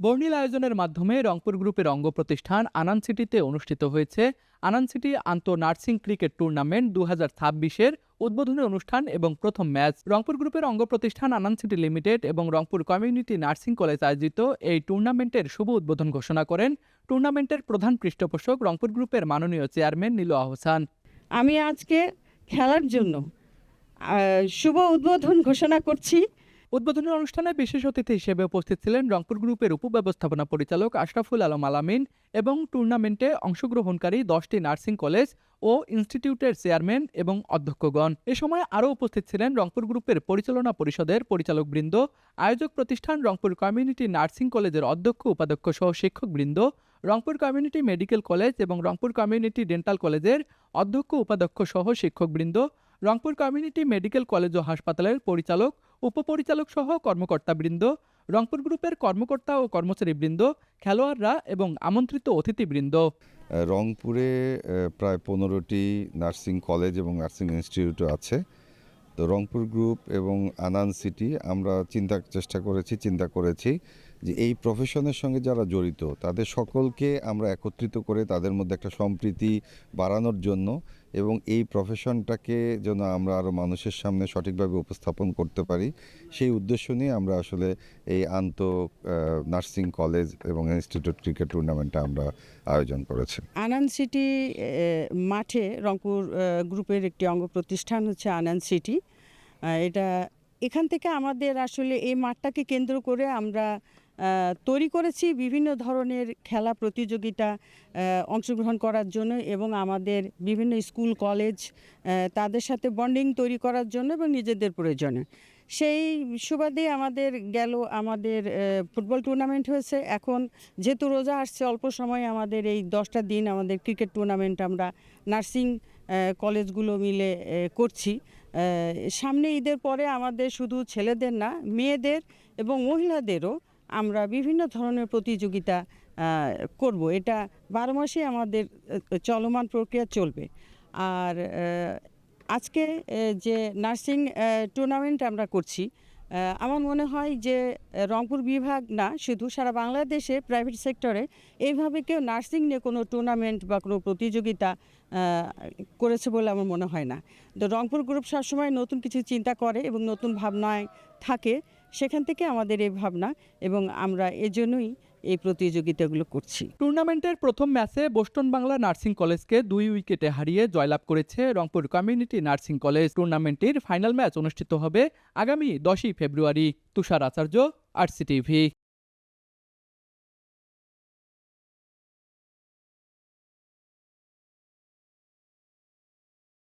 বর্ণিল আয়োজনের মাধ্যমে রংপুর গ্রুপের অঙ্গ প্রতিষ্ঠান আনান সিটিতে অনুষ্ঠিত হয়েছে আনান সিটি আন্তঃ নার্সিং ক্রিকেট টুর্নামেন্ট 2026-এর উদ্বোধনী অনুষ্ঠান এবং প্রথম ম্যাচ। রংপুর গ্রুপের অঙ্গ প্রতিষ্ঠান আনান সিটি লিমিটেড এবং রংপুর কমিউনিটি নার্সিং কলেজ আয়োজিত এই টুর্নামেন্টের শুভ উদ্বোধন ঘোষণা করেন টুর্নামেন্টের প্রধান পৃষ্ঠপোষক রংপুর গ্রুপের মাননীয় চেয়ারম্যান নীলু আহসান। আমি আজকে খেলার জন্য শুভ উদ্বোধন ঘোষণা করছি। উদ্বোধনী অনুষ্ঠানে বিশেষ অতিথি হিসেবে উপস্থিত ছিলেন রংপুর গ্রুপের উপব্যবস্থাপনা পরিচালক আশরাফুল আলম আলামিন এবং টুর্নামেন্টে অংশগ্রহণকারী 10টি নার্সিং কলেজ ও ইনস্টিটিউটের চেয়ারম্যান এবং অধ্যক্ষগণ। এ সময় আরও উপস্থিত ছিলেন রংপুর গ্রুপের পরিচালনা পরিষদের পরিচালকবৃন্দ, আয়োজক প্রতিষ্ঠান রংপুর কমিউনিটি নার্সিং কলেজের অধ্যক্ষ উপাধ্যক্ষ সহ শিক্ষকবৃন্দ, রংপুর কমিউনিটি মেডিকেল কলেজ এবং রংপুর কমিউনিটি ডেন্টাল কলেজের অধ্যক্ষ উপাধ্যক্ষ সহ শিক্ষকবৃন্দ, রংপুর কমিউনিটি মেডিকেল কলেজ ও হাসপাতালের পরিচালক, উপপরিচালক সহ কর্মকর্তাবৃন্দ, রংপুর গ্রুপের কর্মকর্তা ও কর্মচারীবৃন্দ, খেলোয়াড়রা এবং আমন্ত্রিত অতিথিবৃন্দ। রংপুরে প্রায় 15টি নার্সিং কলেজ এবং নার্সিং ইনস্টিটিউটও আছে। তো রংপুর গ্রুপ এবং আনান সিটি আমরা চিন্তা করেছি যে এই প্রফেশনের সঙ্গে যারা জড়িত তাদের সকলকে আমরা একত্রিত করে তাদের মধ্যে একটা সম্প্রীতি বাড়ানোর জন্য এবং এই প্রফেশনটাকে যেন আমরা আরও মানুষের সামনে সঠিকভাবে উপস্থাপন করতে পারি, সেই উদ্দেশ্য নিয়ে আমরা আসলে এই নার্সিং কলেজ এবং ইনস্টিটিউট ক্রিকেট টুর্নামেন্টটা আমরা আয়োজন করেছি। আনান সিটি মাঠে রংপুর গ্রুপের একটি অঙ্গ প্রতিষ্ঠান হচ্ছে আনান সিটি। এখান থেকে আমাদের আসলে এই মাঠটাকে কেন্দ্র করে আমরা তৈরি করেছি বিভিন্ন ধরনের খেলা প্রতিযোগিতা অংশগ্রহণ করার জন্য এবং আমাদের বিভিন্ন স্কুল কলেজ তাদের সাথে বন্ডিং তৈরি করার জন্য এবং নিজেদের প্রয়োজনে। সেই সুবাদে আমাদের ফুটবল টুর্নামেন্ট হয়েছে। এখন যেহেতু রোজা আসছে, অল্প সময়ে আমাদের এই 10টা দিন আমাদের ক্রিকেট টুর্নামেন্ট আমরা নার্সিং কলেজগুলো মিলে করছি। সামনে ঈদের পরে আমাদের শুধু ছেলেদের না, মেয়েদের এবং মহিলাদেরও আমরা বিভিন্ন ধরনের প্রতিযোগিতা করব। এটা 12 মাসে আমাদের চলমান প্রক্রিয়া চলবে। আর আজকে যে নার্সিং টুর্নামেন্ট আমরা করছি, আমার মনে হয় যে রংপুর বিভাগ না, শুধু সারা বাংলাদেশে প্রাইভেট সেক্টরে এইভাবে কেউ নার্সিং নিয়ে কোনো টুর্নামেন্ট বা কোনো প্রতিযোগিতা করেছে বলে আমার মনে হয় না। তো রংপুর গ্রুপ সবসময় নতুন কিছু চিন্তা করে এবং নতুন ভাবনায় থাকে, সেখান থেকে আমাদের এই ভাবনা এবং আমরা এজন্যই এই প্রতিযোগিতাগুলো করছি। টুর্নামেন্টের প্রথম ম্যাচে বোস্টন বাংলা নার্সিং কলেজকে 2 উইকেটে হারিয়ে জয়লাভ করেছে রংপুর কমিউনিটি নার্সিং কলেজ। টুর্নামেন্টটির ফাইনাল ম্যাচ অনুষ্ঠিত হবে আগামী 10ই ফেব্রুয়ারি। তুষার আচার্য, RCTV।